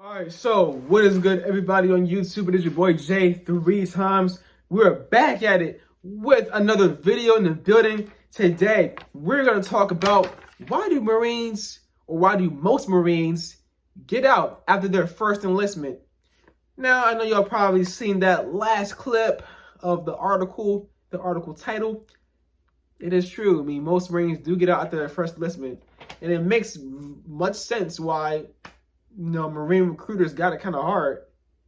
All right, so what is good, everybody on YouTube? It is your boy Jay 3 times. We're back at it with another video in the building. Today, we're going to talk about why do most Marines get out after their first enlistment. Now, I know y'all probably seen that last clip of the article title. It is true. I mean, most Marines do get out after their first enlistment, and it makes much sense why Marine recruiters got it kind of hard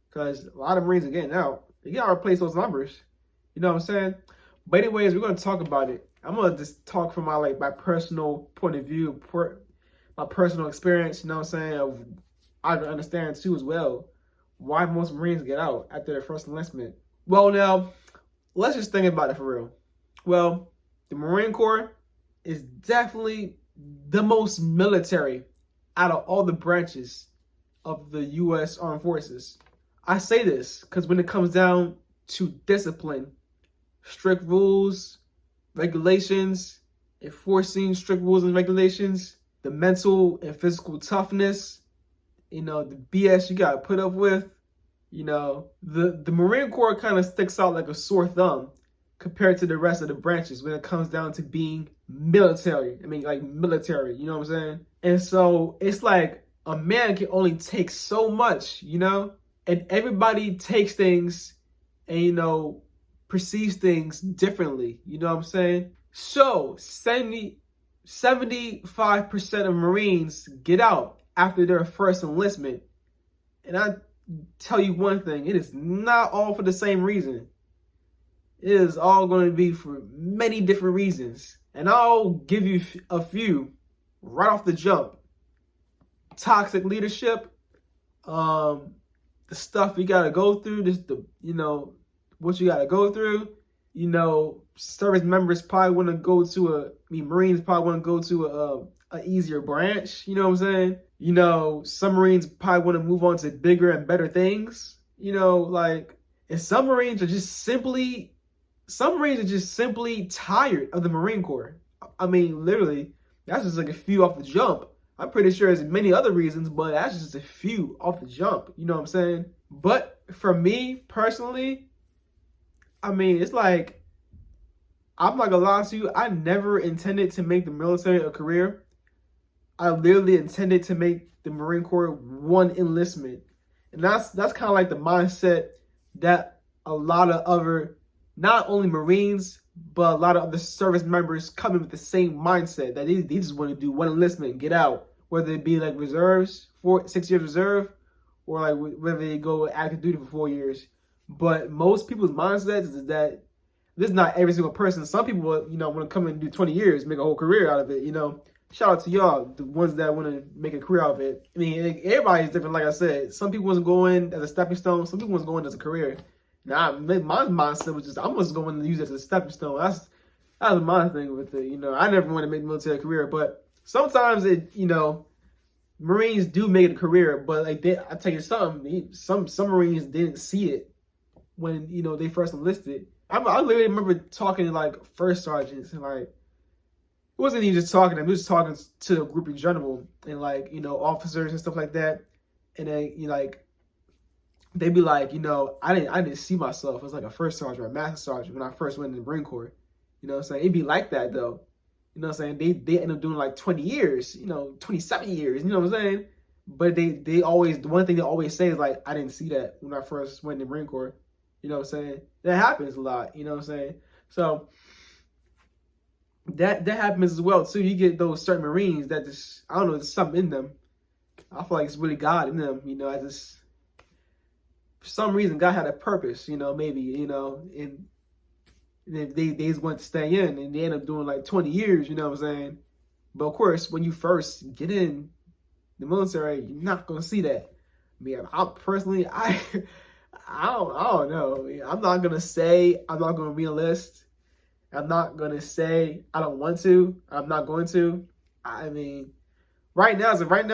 because a lot of Marines are getting out. They gotta replace those numbers. You know what I'm saying? But anyways, we're gonna talk about it. I'm gonna just talk from my personal point of view, my personal experience. You know what I'm saying? I understand too as well why most Marines get out after their first enlistment. Well, now let's just think about it for real. Well, the Marine Corps is definitely the most military out of all the branches of the U.S. Armed Forces. I say this because when it comes down to discipline, strict rules, regulations, enforcing strict rules and regulations, the mental and physical toughness, the BS you got to put up with, the Marine Corps kind of sticks out like a sore thumb compared to the rest of the branches when it comes down to being military. I mean, like military, you know what I'm saying? And so it's like, a man can only take so much, and everybody takes things and, perceives things differently. You know what I'm saying? So 75% of Marines get out after their first enlistment. And I tell you one thing, it is not all for the same reason. It is all going to be for many different reasons. And I'll give you a few right off the jump. Toxic leadership, the stuff you gotta go through, what you gotta go through. Service members probably want to go to Marines probably want to go to a easier branch. You know what I'm saying? Some Marines probably want to move on to bigger and better things. And some Marines are just simply tired of the Marine Corps. I mean, literally, that's just like a few off the jump. I'm pretty sure there's many other reasons, but that's just a few off the jump. You know what I'm saying? But for me personally, I mean, it's like, I'm not gonna lie to you, I never intended to make the military a career. I literally intended to make the Marine Corps one enlistment. And that's kind of like the mindset that a lot of other, not only Marines, but a lot of other service members come in with the same mindset that they just want to do one enlistment and get out, whether it be like reserves, 6 years reserve, or like whether they go active duty for 4 years. But most people's mindset is that this is not every single person. Some people, want to come and do 20 years, make a whole career out of it. Shout out to y'all, the ones that want to make a career out of it. I mean, everybody's different. Like I said, some people wasn't going as a stepping stone. Some people wasn't going as a career. Now, my mindset was just, I'm just going to use it as a stepping stone. That's my thing with it. I never want to make a military career, but sometimes Marines do make it a career. But like I tell you something, some Marines didn't see it when they first enlisted. I literally remember talking to like first sergeants and like it wasn't even just talking to them, it was talking to a group in general and like officers and stuff like that, and then they'd be like, I didn't see myself as like a first sergeant or a master sergeant when I first went in the Marine Corps. You know what I'm saying? It'd be like that though. You know what I'm saying? They end up doing like 20 years, 27 years, you know what I'm saying? But they always, the one thing they always say is like, I didn't see that when I first went in the Marine Corps. You know what I'm saying? That happens a lot, you know what I'm saying? So that happens as well too. You get those certain Marines that just, I don't know, there's something in them. I feel like it's really God in them, for some reason, God had a purpose, maybe, and they just want to stay in and they end up doing like 20 years, you know what I'm saying? But of course, when you first get in the military, you're not going to see that. I mean, I personally, I don't know. I mean, I'm not going to say I'm not going to re-enlist. I'm not going to say I don't want to. I'm not going to. I mean, right now,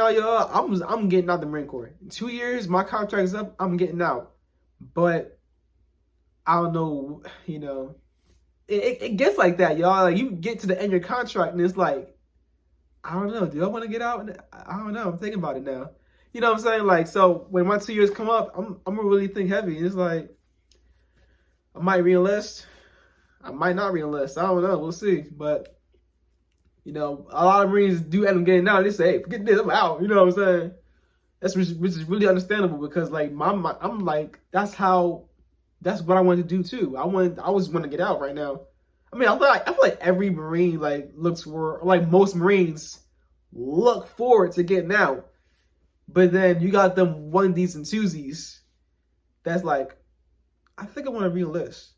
y'all, I'm getting out the Marine Corps. In 2 years, my contract is up. I'm getting out. But I don't know, it gets like that, y'all. Like you get to the end of your contract and it's like, I don't know. Do I want to get out? I don't know. I'm thinking about it now. You know what I'm saying? Like, so when my 2 years come up, I'm gonna really think heavy. It's like I might re-enlist, I might not re-enlist. I don't know. We'll see. But you know, a lot of Marines do end up getting out. They say, "Hey, forget this, I'm out." You know what I'm saying? Which is really understandable because like I'm like that's what I wanted to do too. I was want to get out right now. I mean, I feel like every Marine like looks for like most Marines look forward to getting out. But then you got them onesies and twosies. That's like, I think I want to re-enlist.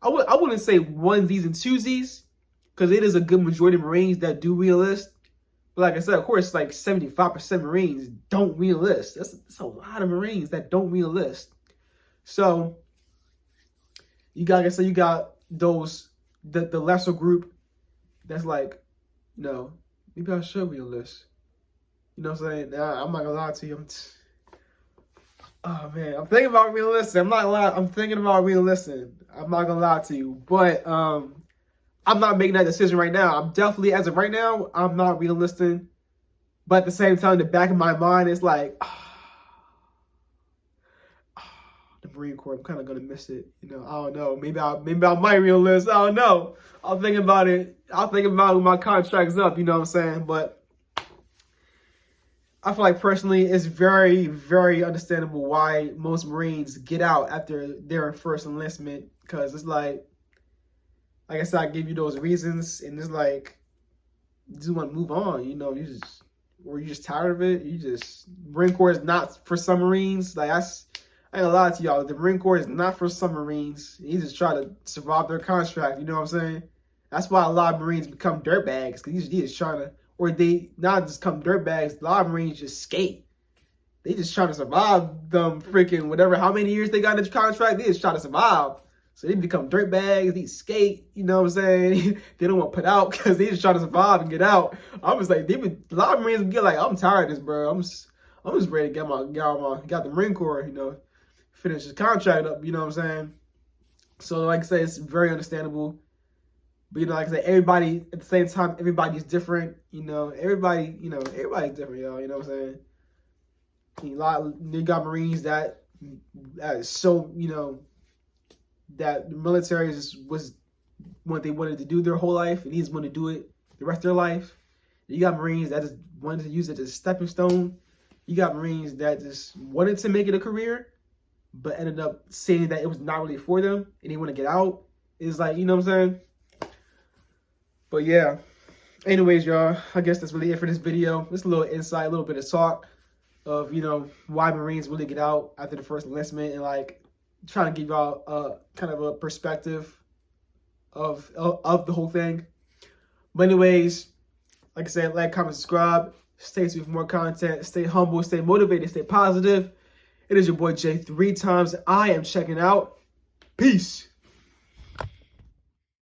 I wouldn't say onesies and twosies because it is a good majority of Marines that do re-enlist. But like I said, of course, like 75% Marines don't re-enlist. That's a lot of Marines that don't re-enlist. So you got, like I said, you got those the lesser group that's like, you know, maybe I should re-enlist. You know what I'm saying? Nah, I'm not gonna lie to you. Oh man, I'm thinking about re-enlisting. I'm not gonna lie. I'm thinking about re-enlisting. I'm not gonna lie to you, but I'm not making that decision right now. I'm definitely, as of right now, I'm not re-enlisting. But at the same time, in the back of my mind, it's like, the Marine Corps. I'm kind of gonna miss it. You know, I don't know. Maybe I might re-enlist. I don't know. I'll think about it. I'll think about it when my contract's up. You know what I'm saying? But I feel like personally, it's very, very understandable why most Marines get out after their first enlistment. Because it's like I said, I gave you those reasons, and it's like you just want to move on. You know, you're just tired of it. Marine Corps is not for some Marines. Like I ain't gonna lie to y'all, the Marine Corps is not for some Marines. You just try to survive their contract. You know what I'm saying? That's why a lot of Marines become dirtbags because you just trying to. Or they not just come dirtbags. A lot of Marines just skate. They just trying to survive them freaking whatever, how many years they got in the contract. They just try to survive. So they become dirtbags. They skate. You know what I'm saying? They don't want to put out because they just trying to survive and get out. I was like, a lot of Marines get like, I'm tired of this, bro. I'm just ready to get the Marine Corps. You know, finish his contract up. You know what I'm saying? So like I say, it's very understandable. But, you know, like I said, everybody, at the same time, everybody's different. You know, everybody's different, y'all. You know what I'm saying? You got Marines that is so, you know, that the military was what they wanted to do their whole life, and they just want to do it the rest of their life. You got Marines that just wanted to use it as a stepping stone. You got Marines that just wanted to make it a career, but ended up saying that it was not really for them, and they want to get out. It's like, you know what I'm saying? But yeah, anyways, y'all, I guess that's really it for this video. Just a little insight, a little bit of talk of, you know, why Marines really get out after the first enlistment, and like trying to give y'all kind of a perspective of the whole thing. But anyways, like I said, like, comment, subscribe. Stay tuned for more content. Stay humble, stay motivated, stay positive. It is your boy Jay 3 times. I am checking out. Peace.